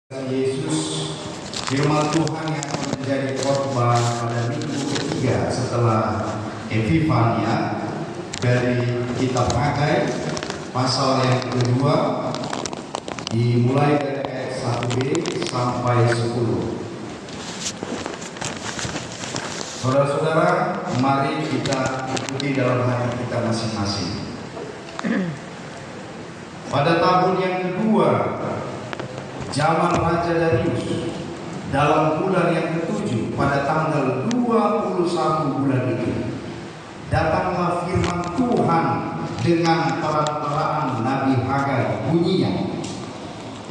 Yesus, firman Tuhan yang menjadi khotbah pada minggu ketiga setelah Epifania dari kitab Hagai pasal yang kedua, dimulai dari ayat 1b sampai 10. Saudara-saudara, mari kita ikuti dalam hati kita masing-masing. Pada tahun yang kedua zaman Raja Darius, dalam bulan yang ke-7 pada tanggal 21 bulan itu, datanglah firman Tuhan dengan peran-peran Nabi Hagai, bunyinya,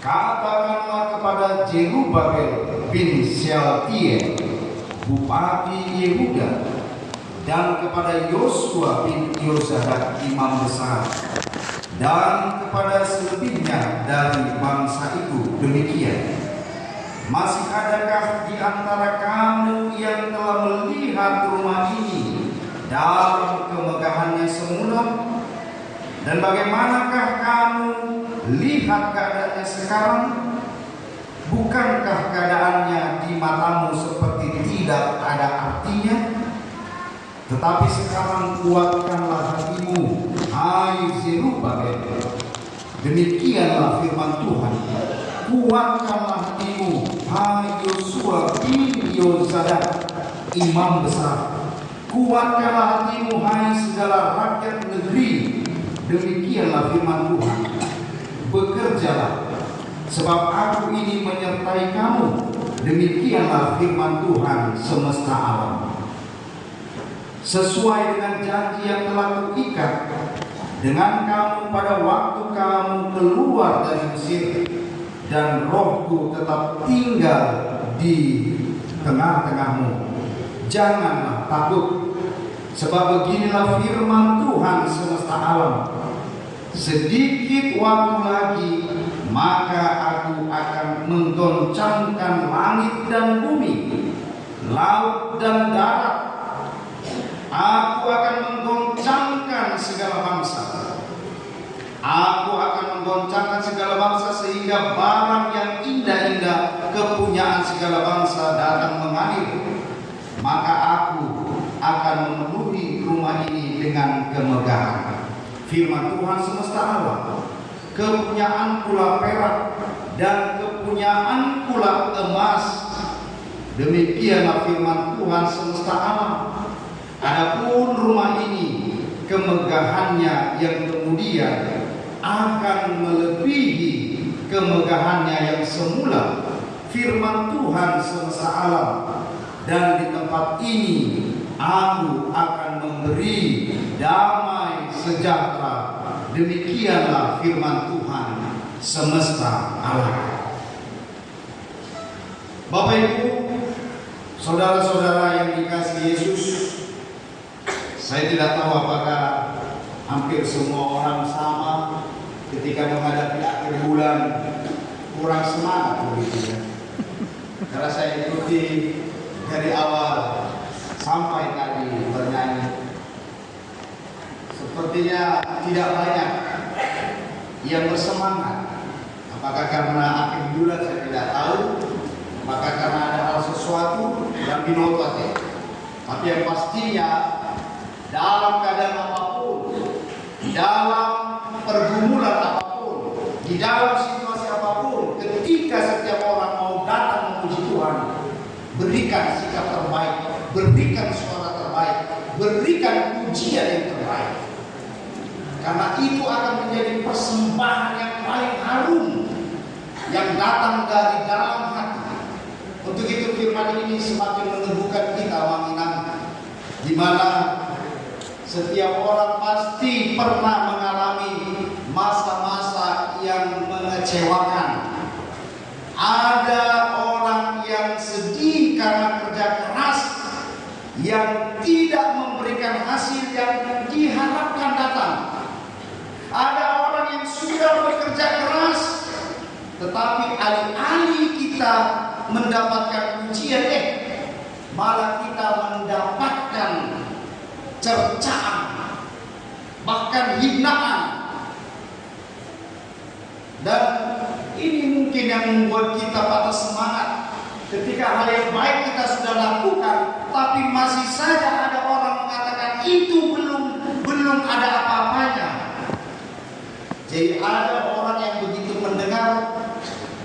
katakanlah kepada Jerubabel bin Shealtiel, bupati Yehuda, dan kepada Yosua bin Yozadak, imam besar, dan kepada selebihnya dari bangsa itu demikian. Masih adakah di antara kamu yang telah melihat rumah ini dalam kemegahannya semula? Dan bagaimanakah kamu lihat keadaannya sekarang? Bukankah keadaannya di matamu seperti tidak ada artinya? Tetapi sekarang kuatkanlah hatimu, hai Zerubabel. Demikianlah firman Tuhan. Kuatkanlah hatimu, hai Yosua bin Yozadak, imam besar. Kuatkanlah hatimu, hai segala rakyat negeri. Demikianlah firman Tuhan. Bekerjalah, sebab aku ini menyertai kamu. Demikianlah firman Tuhan semesta alam. Sesuai dengan janji yang telah kuikat dengan kamu pada waktu kamu keluar dari Mesir, dan rohku tetap tinggal di tengah-tengahmu. Janganlah takut, sebab beginilah firman Tuhan semesta alam. Sedikit waktu lagi, maka aku akan menggoncangkan langit dan bumi, laut dan darat. Aku akan menggoncangkan segala bangsa. Aku akan menggoncangkan segala bangsa sehingga barang yang indah-indah kepunyaan segala bangsa datang mengalir. Maka aku akan memenuhi rumah ini dengan kemegahan. Firman Tuhan semesta alam. Kepunyaan pula perak dan kepunyaan pula emas. Demikianlah firman Tuhan semesta alam. Adapun rumah ini, kemegahannya yang kemudian akan melebihi kemegahannya yang semula. Firman Tuhan semesta alam. Dan di tempat ini aku akan memberi damai sejahtera. Demikianlah firman Tuhan semesta alam. Bapak Ibu, saudara-saudara yang dikasihi Yesus, saya tidak tahu apakah hampir semua orang sama ketika menghadapi akhir bulan kurang semangat begitu ya. Karena saya ikuti dari awal sampai tadi bernyanyi, sepertinya tidak banyak yang bersemangat. Apakah karena akhir bulan saya tidak tahu, apakah karena ada hal sesuatu yang dinotot ya. Tapi yang pastinya, dalam keadaan apapun, di dalam pergumulan apapun, di dalam situasi apapun, ketika setiap orang mau datang memuji Tuhan, berikan sikap terbaik, berikan suara terbaik, berikan pujian yang terbaik. Karena itu akan menjadi persembahan yang paling harum yang datang dari dalam hati. Untuk itu firman ini semakin meneguhkan kita mengingat, di mana setiap orang pasti pernah mengalami masa-masa yang mengecewakan. Ada orang yang sedih karena kerja keras yang tidak memberikan hasil yang diharapkan datang. Ada orang yang sudah bekerja keras, tetapi alih-alih kita mendapatkan pujian, malah kita mendapatkan cercaan, bahkan hinaan. Dan ini mungkin yang membuat kita ada orang yang begitu mendengar,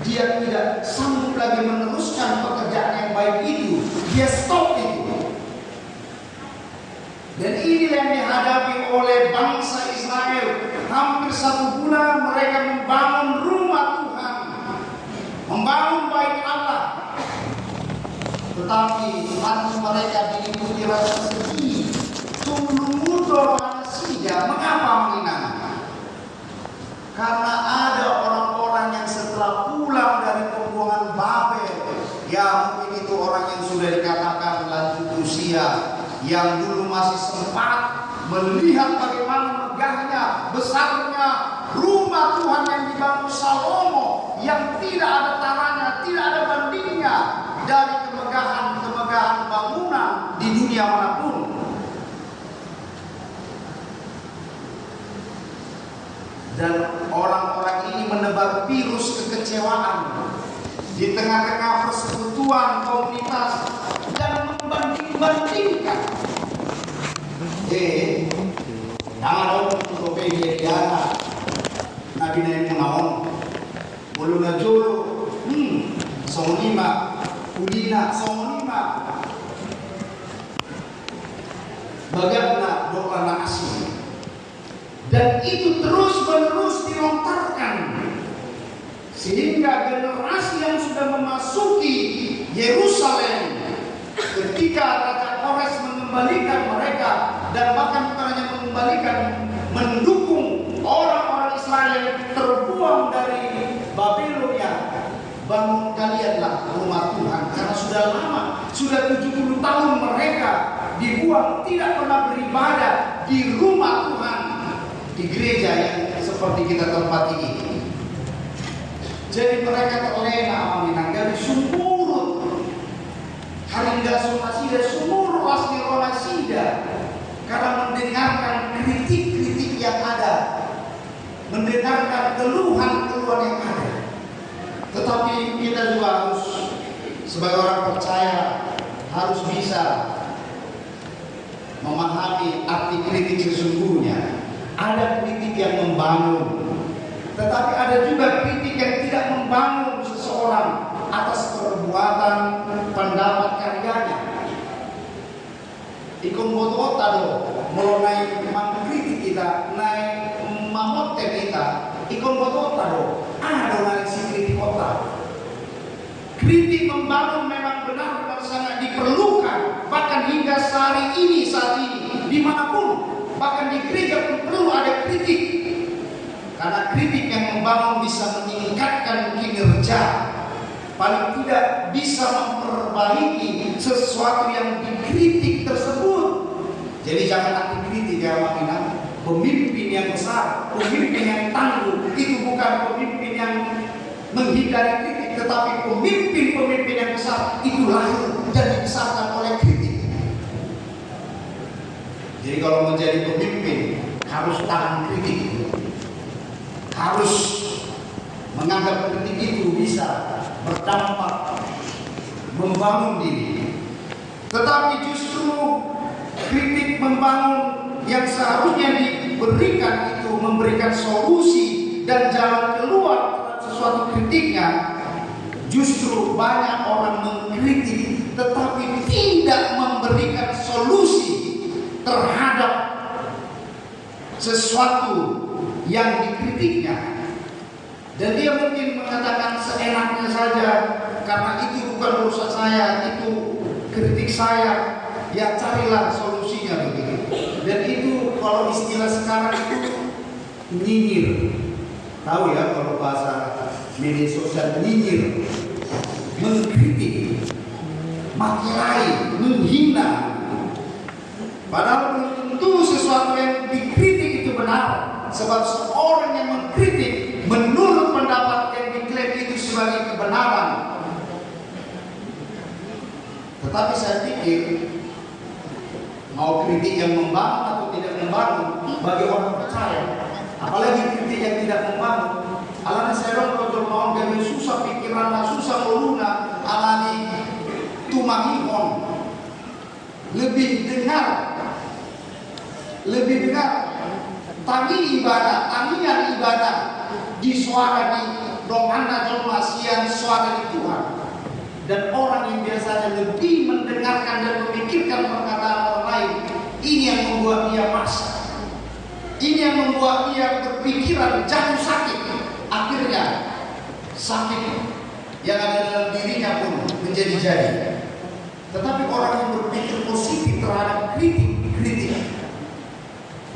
dia tidak sanggup lagi meneruskan pekerjaan yang baik itu, dia stop itu. Dan inilah yang dihadapi oleh bangsa Israel. Hampir 1 bulan mereka membangun rumah Tuhan, membangun bait Allah, tetapi hati mereka diliputi rasa sedih. Tumuludor manusia. Mengapa menginang? Karena ada orang-orang yang setelah pulang dari pembuangan Babel, ya mungkin itu orang yang sudah dikatakan lanjut usia, yang dulu masih sempat melihat bagaimana megahnya, besarnya rumah Tuhan yang dibangun Salomo, yang tidak ada taranya, tidak ada bandingnya dari kemegahan bangunan di dunia manapun. Dan orang-orang ini menebar virus kekecewaan di tengah-tengah persekutuan komunitas dan membanding-bandingkan. Jangan orang untuk dia Nabi Nabi Muhammad belum najulu sonima kulina sonima bagaimana doa nasi. Dan itu terus-menerus dilontarkan sehingga generasi yang sudah memasuki Yerusalem ketika Raja Kores mengembalikan mereka, dan bahkan bukan hanya mengembalikan, mendukung orang-orang Israel yang terbuang dari Babilonia. Bangun kalianlah rumah Tuhan, karena sudah lama, sudah 70 tahun mereka dibuang, tidak pernah beribadah di rumah Tuhan, di gereja yang seperti kita tempat ini. Jadi mereka terlena menanggapi sumurut haringga sonasida sumur asli ronasida, karena mendengarkan kritik-kritik yang ada, mendengarkan keluhan-keluhan yang ada. Tetapi kita juga harus sebagai orang percaya harus bisa memahami arti kritik sesungguhnya. Ada kritik yang membangun, tetapi ada juga kritik yang tidak membangun seseorang atas perbuatan pendapat karyanya. Ikon boto tado mulai mengkritik kita, naik mamote kita. Ikon boto tado ada naik si kritik kota. Kritik membangun memang benar-benar sangat diperlukan, bahkan hingga saat ini dimanapun. Bahkan di gereja pun perlu ada kritik, karena kritik yang membangun bisa meningkatkan kinerja, paling tidak bisa memperbaiki sesuatu yang dikritik tersebut. Jadi jangan anti kritik ya Makina. Pemimpin yang besar, pemimpin yang tangguh, itu bukan pemimpin yang menghindari kritik, tetapi pemimpin-pemimpin yang besar itu lahir dan dibesarkan oleh kritik. Jadi kalau menjadi pemimpin harus tahan kritik, harus menganggap kritik itu bisa berdampak membangun diri. Tetapi justru kritik membangun yang seharusnya diberikan itu memberikan solusi dan jalan keluar terhadap sesuatu kritiknya, justru banyak orang mengkritik tetapi tidak memberikan solusi terhadap sesuatu yang dikritiknya. Dan dia mungkin mengatakan seenaknya saja, karena itu bukan urusan saya, itu kritik saya, ya carilah solusinya begitu. Dan itu kalau istilah sekarang itu nyinyir. Tahu ya kalau bahasa media sosial, nyinyir, mengkritik, makirai, menghina. Padahal belum tentu sesuatu yang dikritik itu benar, sebab seorang yang mengkritik menurut pendapat yang diklaim itu sebagai kebenaran. Tetapi saya pikir mau kritik yang membangun atau tidak membangun bagi orang percaya, apalagi kritik yang tidak membangun, alami saya kalau mau jadi susah pikiran, susah meluna, alami tumahihon, lebih dengar tangi ibadah, tangian ibadah di suara di domana jolmasian suara di Tuhan. Dan orang yang biasanya lebih mendengarkan dan memikirkan perkataan orang lain, ini yang membuat dia pasrah. Ini yang membuat dia berpikiran jatuh sakit. Akhirnya sakit yang ada dalam dirinya pun menjadi-jadi. Tetapi orang yang berpikir positif terhadap kritik,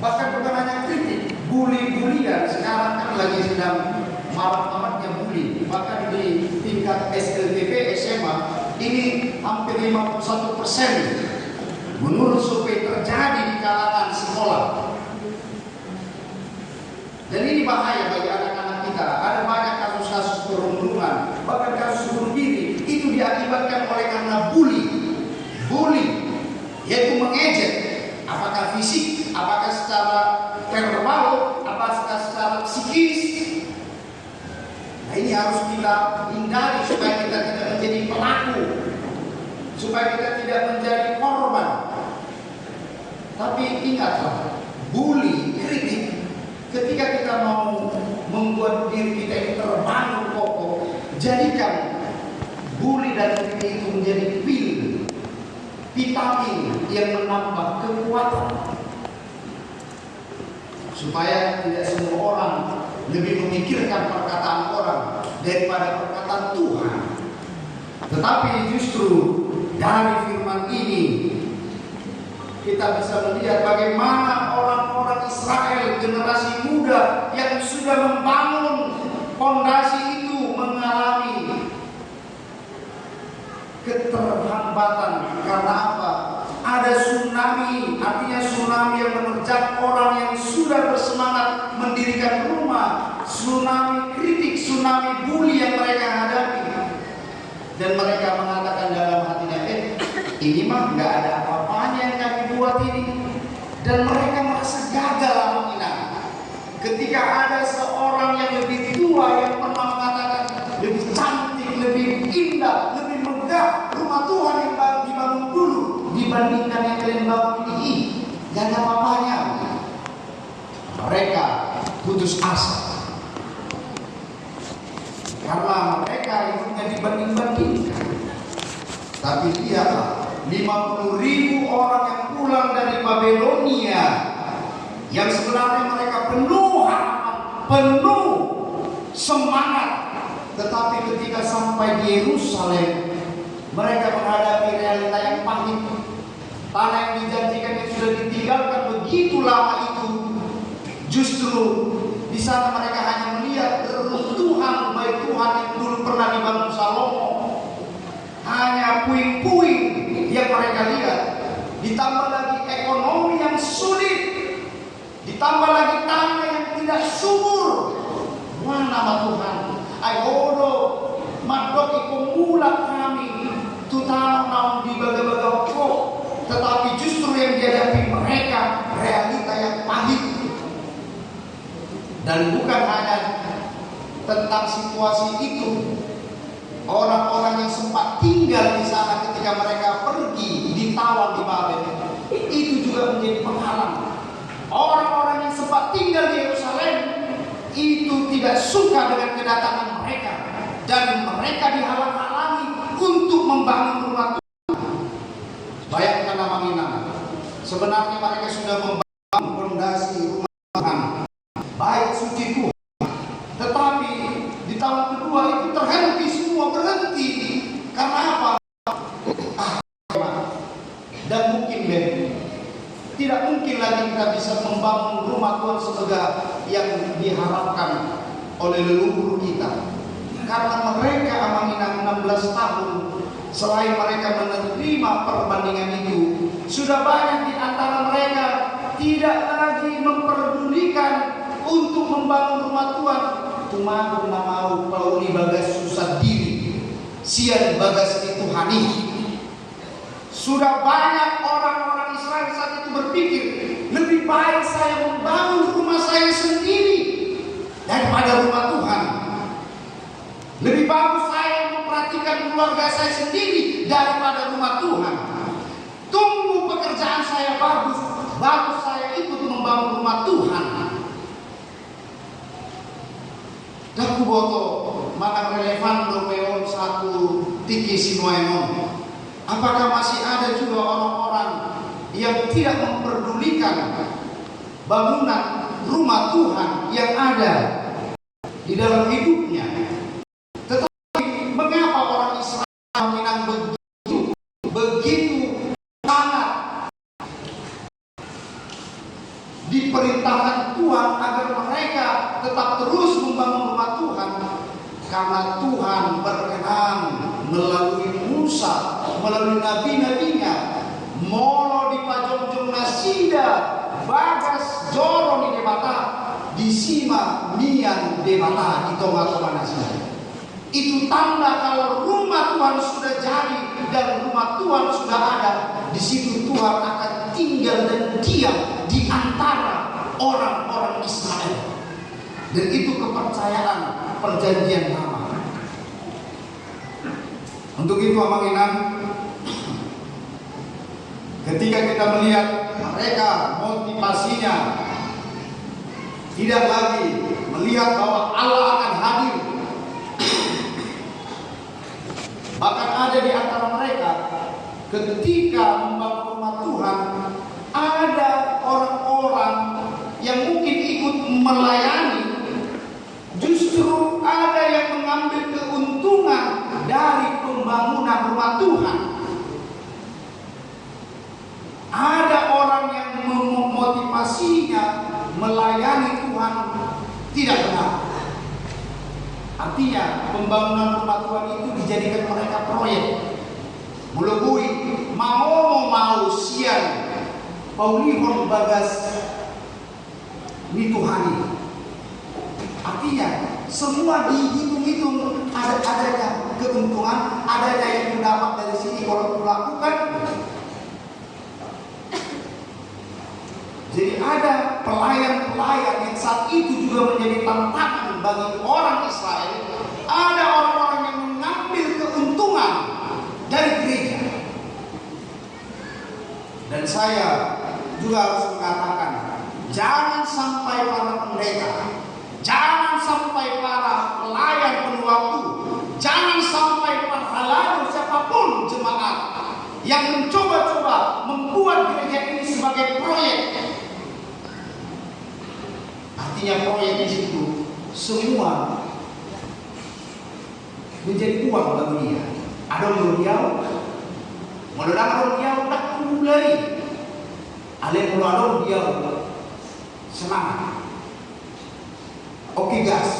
bahkan bukan hanya kritik, bully-bulian, sekarang kan lagi sedang marak-maraknya bully. Bahkan di tingkat SLTP, SMA, ini hampir 51% menurut survei terjadi di kalangan sekolah. Dan ini bahaya bagi anak-anak kita. Ada banyak kasus-kasus perundungan, bahkan kasus bunuh diri, itu diakibatkan oleh karena bully, yaitu mengejek, apakah fisik, apakah secara verbal, apakah secara psikis. Nah, ini harus kita hindari supaya kita tidak menjadi pelaku, supaya kita tidak menjadi korban. Tapi ingatlah, bully, kritik, ketika kita mau membuat diri kita ini terbangun kokoh, jadikan bully dan kritik itu menjadi pil, vitamin yang menambah kekuatan, supaya tidak semua orang lebih memikirkan perkataan orang daripada perkataan Tuhan. Tetapi justru dari firman ini kita bisa melihat bagaimana orang-orang Israel, generasi muda yang sudah membangun fondasi itu, mengalami keterhambatan. Karena apa? Ada tsunami, artinya tsunami yang menerjang orang yang sudah bersemangat mendirikan rumah, tsunami kritik, tsunami bully yang mereka hadapi. Dan mereka mengatakan dalam hatinya, ini mah nggak ada apa-apanya yang kami buat ini. Dan mereka merasa gagal menghina. Ketika ada seorang yang lebih tua yang pernah mengatakan lebih cantik, lebih indah, lebih megah rumah Tuhan yang dibangun dulu dibandingkan yang kalian bangun ini, gak ada apa-apanya. Mereka putus asa karena mereka hidupnya dibanding-bandingkan. Tapi lihatlah, 50.000 orang yang pulang dari Babelonia, yang sebenarnya mereka penuh harapan, penuh semangat, tetapi ketika sampai di Yerusalem, mereka menghadapi realita yang pahit. Tanah yang dijanjikan yang sudah ditinggalkan begitu lama itu, justru di sana mereka hanya melihat reruntuhan baik Tuhan yang dulu pernah dibangun Salomo. Hanya puing-puing yang mereka lihat. Ditambah lagi ekonomi yang sulit, ditambah lagi tanah yang tidak subur. Mana nama Tuhan? Aihodo madoki pemula kami tutanaw di baga-baga kok. Tetapi justru yang dihadapi mereka realita yang pahit. Dan bukan hanya tentang situasi itu, orang-orang yang sempat tinggal di sana ketika mereka pergi ditawan di Babel, itu juga menjadi penghalang. Orang-orang yang sempat tinggal di Yerusalem itu tidak suka dengan kedatangan mereka, dan mereka dihalang-halangi untuk membangun rumah Tuhan. Bayangkan nama Minang, sebenarnya mereka sudah membangun fondasi rumah Tuhan, baik suci Tuhan, tetapi di tahun kedua itu terhenti semua, berhenti. Karena apa? Dan mungkin tidak mungkin lagi kita bisa membangun rumah Tuhan semegah yang diharapkan oleh leluhur kita. Karena mereka amanginang 16 tahun, selain mereka menerima perbandingan itu, sudah banyak di antara mereka tidak lagi memperdulikan untuk membangun rumah Tuhan. Tumaku mau pauli bagas susah diri, sian bagas dituhani. Sudah banyak orang-orang Israel saat itu berpikir, lebih baik saya membangun rumah saya sendiri daripada rumah Tuhan. Lebih bagus saya memperhatikan keluarga saya sendiri daripada rumah Tuhan. Tunggu pekerjaan saya bagus, bagus saya ikut membangun rumah Tuhan. Satu kuboto maka relevan domeon satu tiki sinuaemon. Apakah masih ada juga orang-orang yang tidak memperdulikan bangunan rumah Tuhan yang ada di dalam hidupnya? Tetapi mengapa orang Israel Minang begitu sangat diperintahkan Tuhan agar mereka tetap terus membangun rumah Tuhan? Karena Tuhan berkenan melalui Musa, melalui nabi-nabinya, molo di pajong-jong nasida, bagas joro di debata, disima mian debata di tonga-tonga nasida. Itu tanda kalau rumah Tuhan sudah jadi dan rumah Tuhan sudah ada. Di situ Tuhan akan tinggal dan diam di antara orang-orang Israel. Dan itu kepercayaan perjanjian lama. Untuk itu Amang Inang, ketika kita melihat mereka motivasinya tidak lagi melihat bahwa Allah akan hadir, bahkan ada di antara mereka ketika membangun rumah Tuhan ada orang-orang yang mungkin ikut melayani, justru ada yang mengambil keuntungan dari pembangunan rumah Tuhan. Ada orang yang memotivasinya melayani Tuhan tidak benar. Artinya pembangunan rumah Tuhan itu dijadikan mereka proyek. Melebui mau siang paulihon bagas mituhani. Artinya semua dihitung-hitung, adanya keuntungan, adanya yang mendapat dari sini kalau melakukan. Jadi ada pelayan-pelayan yang saat itu juga menjadi tantangan bagi orang Israel. Ada orang-orang yang mengambil keuntungan dari gereja. Dan saya juga harus mengatakan, jangan sampai para pendeta, jangan sampai para pelayan penuh waktu, jangan sampai para halayak siapapun jemaat yang mencoba-coba membuat gereja ini sebagai proyek. Artinya proyek di situ semua menjadi uang bagi dia. Ada muriau, modal muriau tak mulai. Ale mulai dia semangat. Oke gas,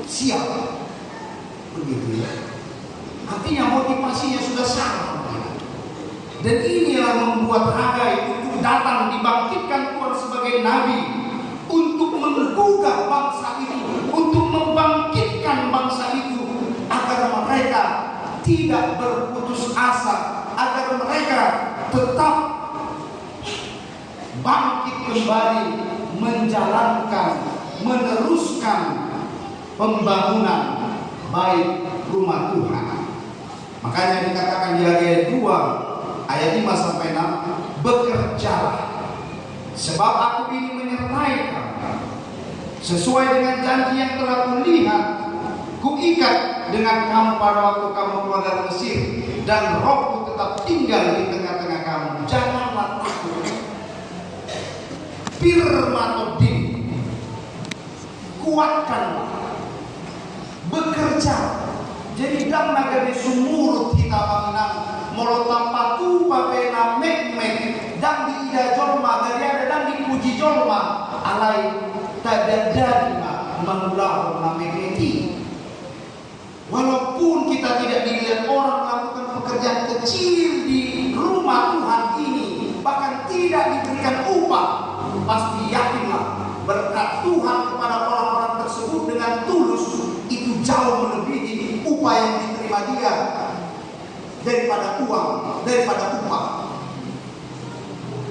siap, begitu ya. Artinya motivasinya sudah sama. Dan inilah membuat Hagai itu datang dibangkitkan Tuhan sebagai nabi untuk menggugah bangsa itu, untuk membangkitkan bangsa itu agar mereka tidak berputus asa, agar mereka tetap bangkit kembali menjalankan, meneruskan pembangunan baik rumah Tuhan. Makanya dikatakan di ayat 2 ayat 5 sampai 6, bekerjalah sebab aku ini menyertai kamu sesuai dengan janji yang telah kulihat kuikat dengan kamu pada waktu kamu keluar dari Mesir, dan rohku tetap tinggal di tengah-tengah kamu. Janganlah takut. Firmatodim, kuatkanlah, bekerja. Jadi dam naga di sumurut kita mengenang molotang patu papena mek dan di ida jolma dari ada dan di puji jolma alai tadadari mengulang nameketi. Walaupun kita tidak dilihat orang melakukan pekerjaan kecil di rumah Tuhan ini, bahkan tidak diberikan upah, pasti yakinlah berkat Tuhan kepada orang-orang tersebut dengan tulus itu jauh melebihi upah yang diterima dia daripada uang, daripada upah.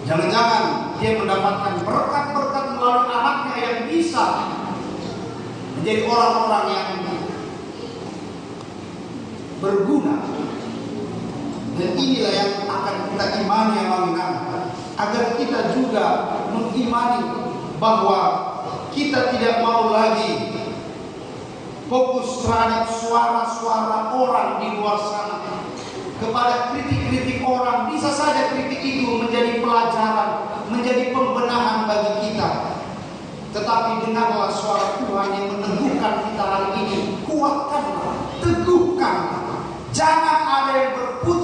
Jangan-jangan dia mendapatkan berkat-berkat melalui anaknya yang bisa menjadi orang-orang yang berguna. Dan inilah yang akan kita imani agar kita juga mengimani bahwa kita tidak mau lagi fokus terhadap suara-suara orang di luar sana, kepada kritik-kritik orang. Bisa saja kritik itu menjadi pelajaran, menjadi pembenahan bagi kita. Tetapi dengarlah suara Tuhan yang meneguhkan kita hari ini. Kuatkanlah, teguhkanlah. Jangan ada yang berputar